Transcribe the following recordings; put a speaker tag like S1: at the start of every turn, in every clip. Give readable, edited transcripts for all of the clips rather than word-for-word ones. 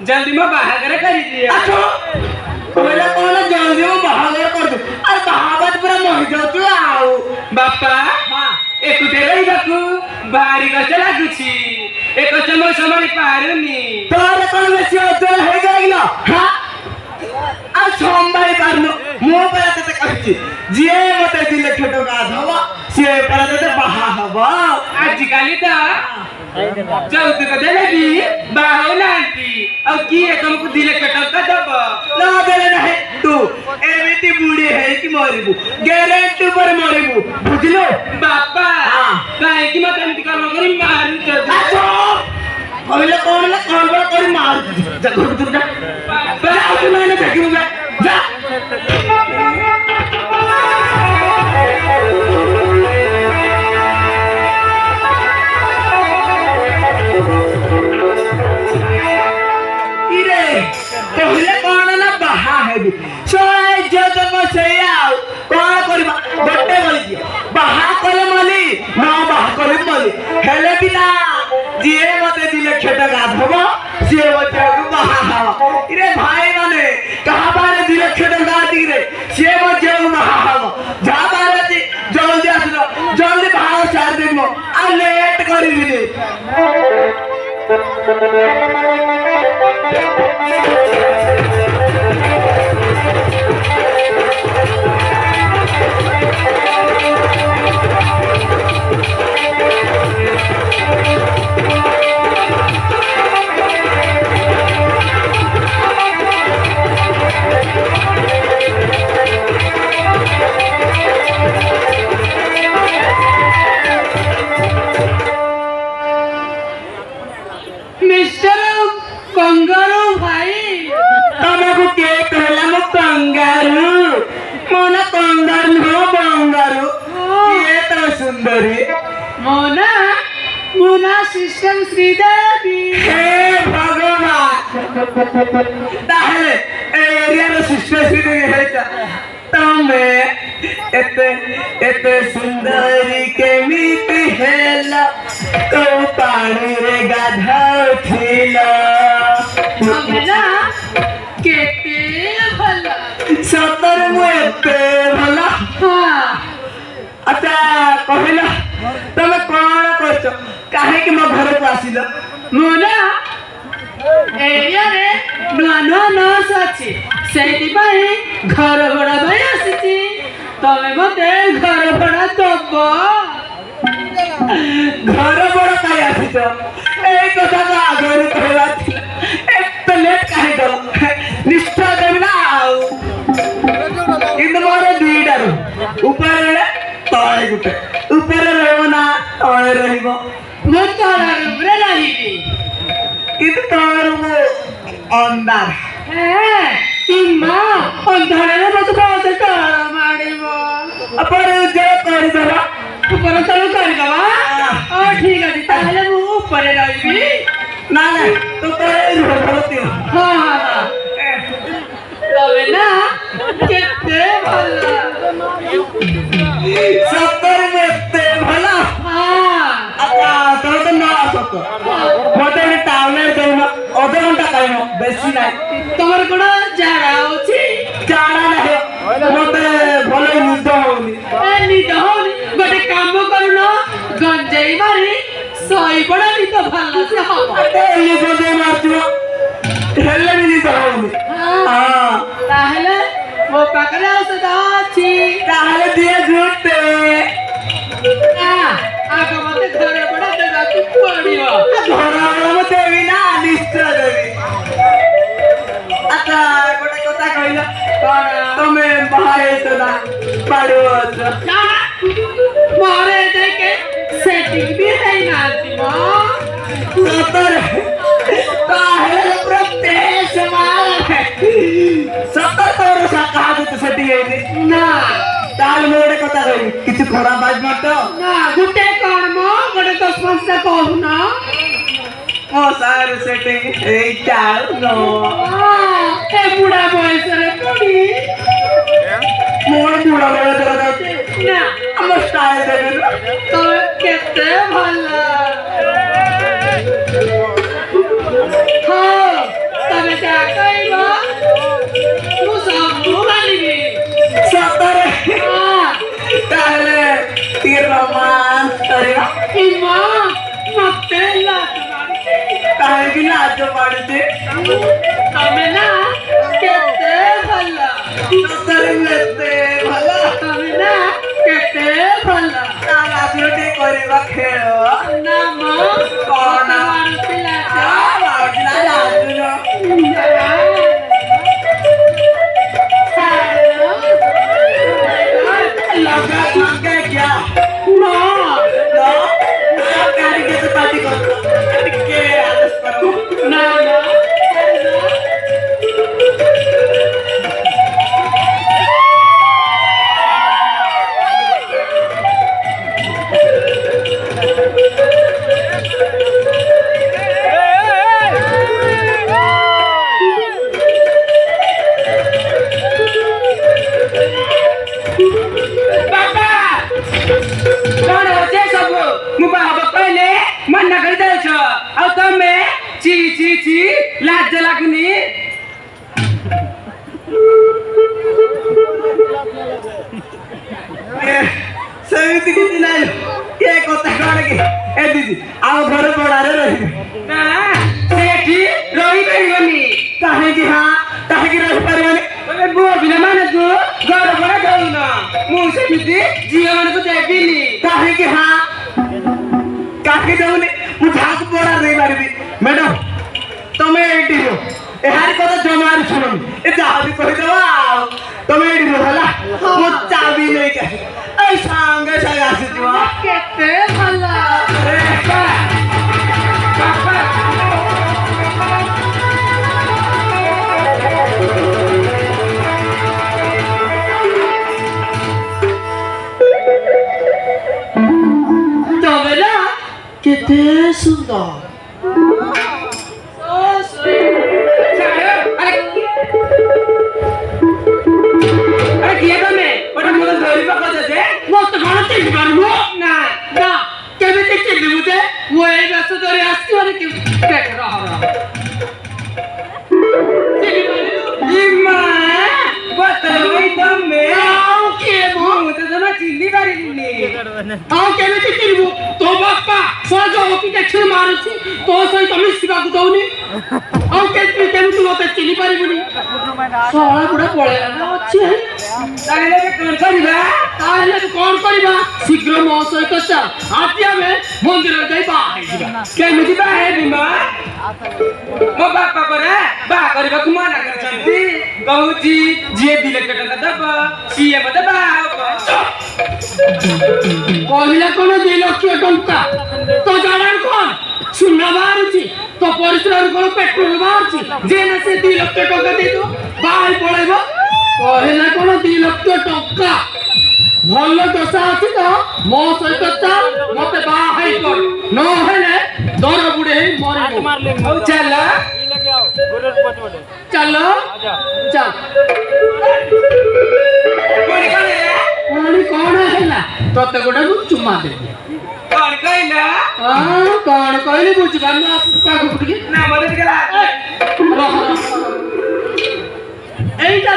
S1: जल्दी में बाहर कर दिया
S2: बोला कौन जल्दी में बाहर कर दो अरे बाहर पूरा मर जाओ तू आओ
S1: बापा
S2: हां
S1: एकुटे रही बाकू भारी गछ लागुची एको समय समय पारुनी
S2: तोरे कोन में से अदर हे गइलो हां ଆଉ ସମ୍ଭାଳି ପାରୁନ ମୋ ପରା ତତେ କହିଛି ଯିଏ ମତେ 2 ଲକ୍ଷ ଟଙ୍କା ଦବ ସିଏ ପରା ତତେ ବାହା ହବ
S1: ଆଜିକାଲି ତ ଯୌତୁକ ଦେଲେ ବି ବାହା ହଉନାହାନ୍ତି ଆଉ କିଏ ତମକୁ 2 ଲକ୍ଷ ଟଙ୍କା ଦବ
S2: ନ ଦେଲେ ନାହିଁ ତୁ ଏମିତି ବୁଢୀ ହେଇକି ମରିବୁ ଗ୍ୟାରେଣ୍ଟି ଉପରେ ମରିବୁ ବୁଝିଲୁ
S1: ବାପା କାହିଁକି ମତେ ଏମିତି କର୍ମ କରି ମାରୁଛ
S2: କହିଲେ କଣ ହେଲା କଣ କରି ମାରୁଛୁ ଯା ଘରକୁ ଯା ତୁ ମାନେ ଦେଖିବୁ ଯା କହିଲେ କଣ ନା ବାହା ହେବି ଝିଅ ତମ ସେଇଆ ଆଉ କଣ କରିବା ଗୋଟେ ବୋଲିଦିଅ ବାହା କଲେ ମଲି ନ ବାହା କଲେ ମଲି ହେଲେ ବି ନା ଯିଏ ମତେ 2 ଲକ୍ଷ ଟଙ୍କା ଦବ ସିଏ ମତେ ବାହା ହବ ଇରେ ଭାଇ ମାନେ କାହା ପାଖରେ 2 ଲକ୍ଷ ଟଙ୍କା ଅଛି ରେ ସିଏ ମତେ ବାହା ହବ ଯାହା ପାଖରେ ଅଛି ଜଲ୍ଦି ଆସିଲ ଜଲ୍ଦି ବାହା ସାରିଦେବି ଆଉ ଲେଟ୍ କରିବିନି
S1: कंगारू भाई
S2: तुमको के कहला मो कंगारू मोना कंगारू हो बंगारू ये तो सुंदरी
S1: मोना मोना सिस्टम श्रीदेवी
S2: हे भगवान ताहले एरिया रो सिस्टर श्रीदेवी हेता तमे एते सुंदरी के मीठी हेला तो पानी रे गाधौथिला
S1: हमेना केते भला
S2: सतर मुते भला
S1: हां
S2: अच्छा कहला तमे कोन करछ काहे कि मो घर को आसिल
S1: मोना एरिया रे नुआ नुआ नस अछि सेति भाई घर भड़ा भाई आसी तमे मते घर भड़ा दबो
S2: घर बड़ा काय आसिछ ए कथा का आगर कहला एक लेट काहे करो निष्ठा देबी ना आउ इन मोरे दीडा रो ऊपर रे तळे गुटे ऊपर रहबो ना तळे रहबो
S1: मो तोरा रे रहिबी
S2: किंतु तळे मो अंधार
S1: तिम्मा अंधारे मत बहुत डर मारिबो
S2: अपर जे कर दरा
S1: ऊपर चलो कर दवा ओ ठीक है ताहले मु ऊपर रहिबी
S2: ना ना तू तळे रहबो
S1: हां हां तबे ना केते भला
S2: सत्तर में ते भला
S1: हां
S2: अच्छा तो ना सक मते टाउन देना आधा घंटा काइनो बेसी नाही
S1: तमर कोन जाड़ा होची
S2: जाना नाही मते भले निद होनी
S1: निद होनी गोटे काम करूनो गंजेई मारी सही बड़ा निद भला से हो
S2: ये गोदे मारतियो हेले भी निद होनी हां
S1: ताहले मो पाकरे औषध अछि
S2: ताहले दिए झूठे
S1: आगे मते घरे बड़ा देबा तू पड़ियो
S2: घरा मते भी ना निश्चय देवी अच्छा गोटे कथा कहला तमे बाहे तो ना पाड़ो
S1: ना मारे देखे सेटिंग भी है ना तिमो
S2: सतर ताहे प्रत्येक समाल है सतर तोर साका तो सेटिंग है
S1: ना
S2: ताल मोड़े कथा कहि किछ खराब बाज मत
S1: ना गुटे कोन मो गोटे 10 5 कहू ना
S2: ओ सार सेटिंग ए चाल नो
S1: ए बुढ़ा बयस रे पड़ी
S2: मोर बुढ़ा बड़ा जरा
S1: ना
S2: हम स्टाइल देबे
S1: तो केते भला हां तबे क्या कहबो तू सब मानिबी
S2: सतर
S1: हां
S2: ताले तीर रोमांस करिया
S1: इमा मते लात
S2: काहे कि लाज पड़ते
S1: तमे ना केते भला
S2: ଏତେ ଭଲ
S1: ତମେ ନା କେତେ ଭଲ
S2: ତା ରାଜନୀତି କରିବା ଖେଳ
S1: ନା ମ
S2: କଣ
S1: ମାରୁଥିଲା
S2: ମାଉଥିଲା ରାଜୁନ लगा लगे क्या
S1: नो
S2: नो गाड़ी के तो पार्टी करो के आदत करो
S1: ना ना लाज लागुनी
S2: ସେମିତି କିଛି ନାହିଁ କିଏ କଥା କଣ କି ଏ ଦିଦି ଆଉ ଘର ଭଡ଼ାରେ ରହିବେ
S1: ନା ସେଠି ରହିପାରିବନି
S2: କାହିଁକି କାହିଁକି ରହିପାରିବନି
S1: ପୁଅ ପିଲାମାନେ ତୁ ଘର ଭଡ଼ା ଦଉନ ମୁଁ ସେମିତି ଝିଅ ମାନଙ୍କୁ ଦେବିନି
S2: କାହିଁକି କାହିଁକି ଦଉନି ମୁଁ ଯାହାକୁ ଭଡ଼ା ଦେଇପାରିବି ମ୍ୟାଡାମ ତମେ ଏଇଠି ରୁହ ଏହାର କଥା ଜମାରେ ଶୁଣୁନି ଏ ଯାହା ବି କହିଦେବ ଆଉ ତମେ ଏଇଠି ରୁହ ହେଲା ମୁଁ ଚାବି ନେଇକି ଆସି ଏଇ ସାଙ୍ଗେ ସାଙ୍ଗେ ଆସିଯିବ
S1: କେତେ ଭଲ ତମେ ନା କେତେ ସୁନ୍ଦର किए तमे ओटा मोर धरि पका दे मत कोन चिन्ह पारबो ना ना केबे ते चिन्ह मुते वो ए बस धरि आसी माने कि पेट रह चिन्ह पारबो इमा बतई तमे आउ के मो मुते जना चिन्ह पारिनी आउ केबे ते चिन्ह तो बापा सजो होकी देखि मारुछि तो सही तमे सिबा को दउनी आउ केबे तू मते चिन्ह पारिबुनी सारा बुढ़ा पळेला ना अछि ताहले कौन करिबा शीघ्र मो सहित चल आती हमें मंदिर जाई बाहर जिबा केमिति बाहर बिमा मो बापा परे बा करिबा तू मना करछंती कहूची जे दिले टका दबा सीए मते बा कहिला कोन 2 लाख टका तो जानार कोन सुन्ना बाहरची तो परिसर कोन पेट्रोल बाहरची जे ना से 2 लाख टका दे दो बाहर पळेबो कहला कोन 2 लाख टका भल दशा अछि तो मो सहित चल मते बाहर कर न हेले दर बुढे मरिबो चल चल चल कौन हैला तते गोटा चुम्मा दे कौन कहला कौन कहले बुझ बानु पागु पुटके ना मदद करा एटा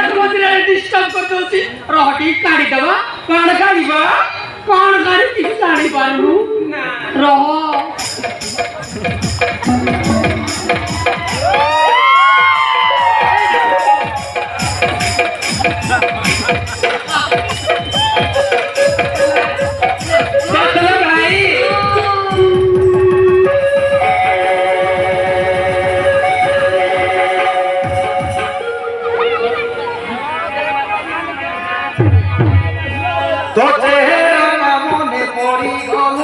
S1: तो मते डिस्टर्ब कर दोची रहटी काढी दबा कौन काढीबा कौन काढी किछ काढी पारु ना रह
S2: तो चेहरा मने पड़ी गल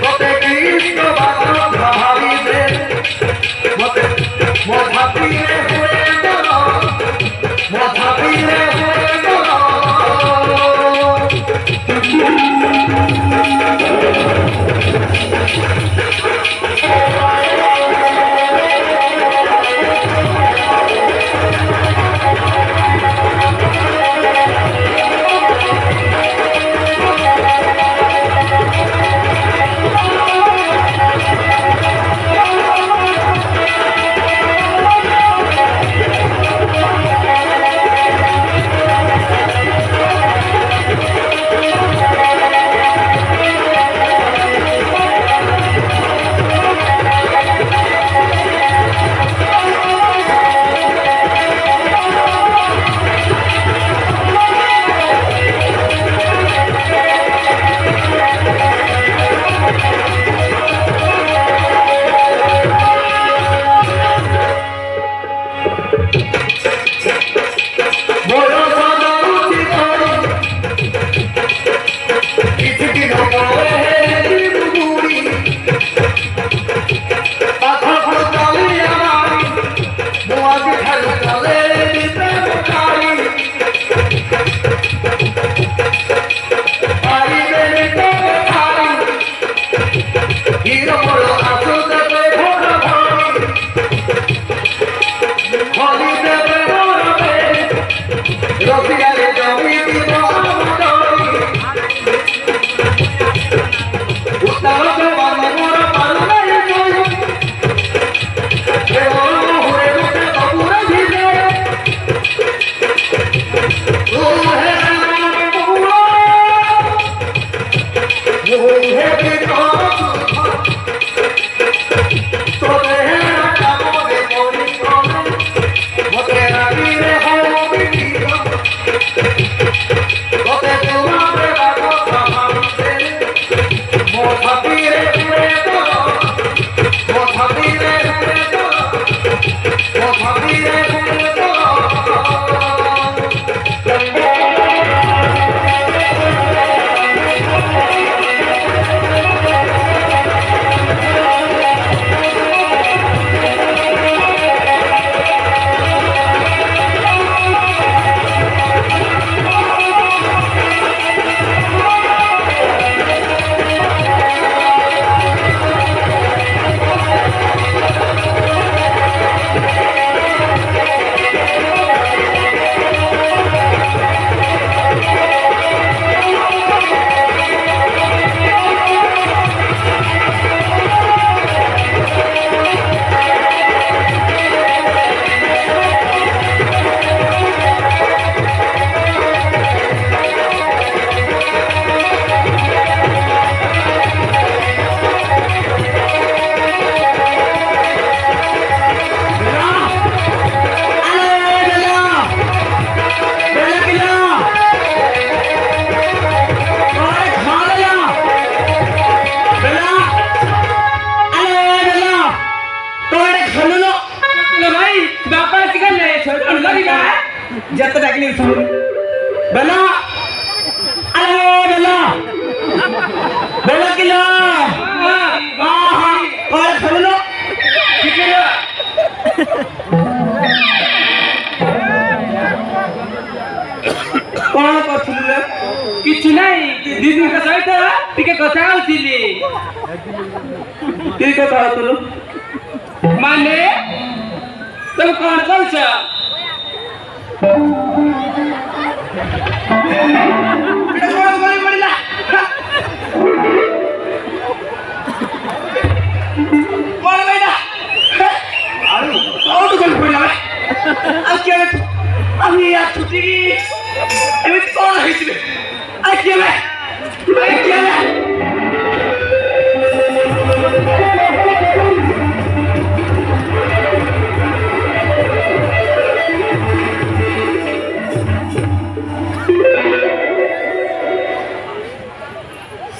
S2: তোতে কৃষ্ণ বাদল ভাবিবে মতে মধাপিলে হয়ে গেল মধাপিলে হয়ে গেল
S1: जत डाकली बेला अरे बेला बेला किलो और खबलो किलो कौन करथुले किछ नाही दीदी के सहित टिके कथा होतिली की कथा होतलो माने तुम कौन करछ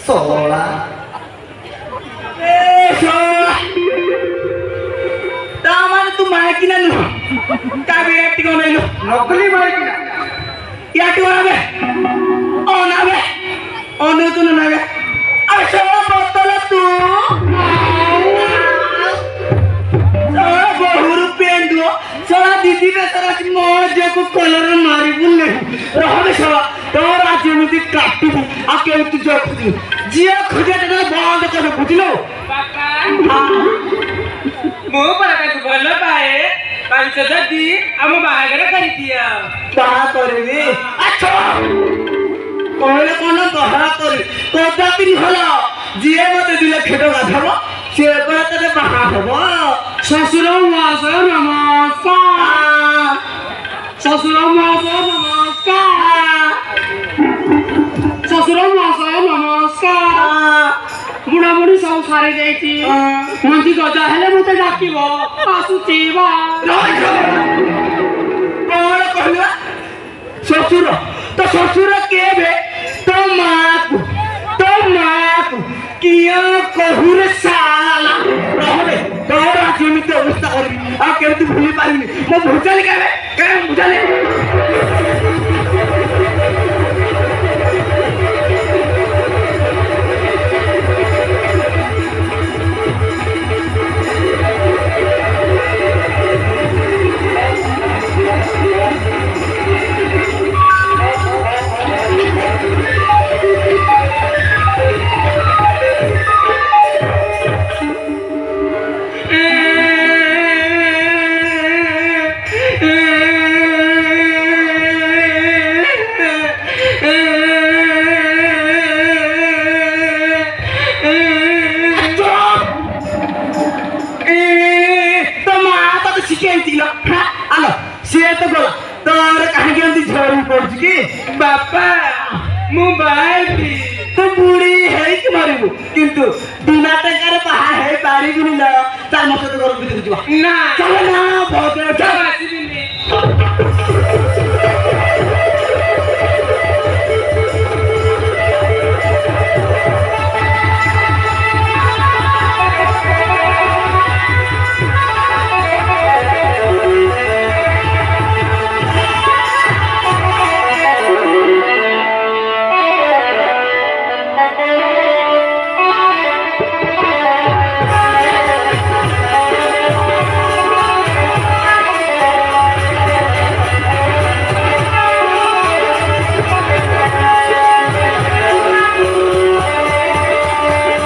S2: सोला
S1: तू माहिती ना काय वेळ नाही
S2: नकली माहिती
S1: या ठिकाणी ओनावे ओनतून नव्हे
S2: कह मो जो कलर मारी बुले रहबे सब तोर आज एमती काटिबू आ के तू जो खुदी जिया खुदे तो बंद कर बुझलो
S1: बापा मो पर का भल पाए 5,000 दी हम बाहागर कर दिया
S2: बाहा करबे अच्छा कहले कोन बाहा कर कोदा पिन हला जिए मते दिले खेतो गाधब से पर तने बाहा हबो
S1: শ্বশুর মশাই নমস্কার শ্বশুর মশাই নমস্কার শ্বশুর মশাই নমস্কার বুড়া বুড়ি সব সারি যাইছি মন্ত্রী গজা হেলে মতে ডাকিব আসুচি বা
S2: कौन कहला ससुर तो ससुर के बे तो माँ को किया कहूर साला रहबे तोर आज एमती अवस्था करबी आ केमती भूली पारिनी मो भुजाली के भुजाली
S1: बापा मोबाइल
S2: तो बुढ़ी है कि मारिबु किंतु बिना टंकार बाहा है पारिबुनी ल तार मत तो घर भीतर जीवा
S1: ना
S2: चल ना बहुत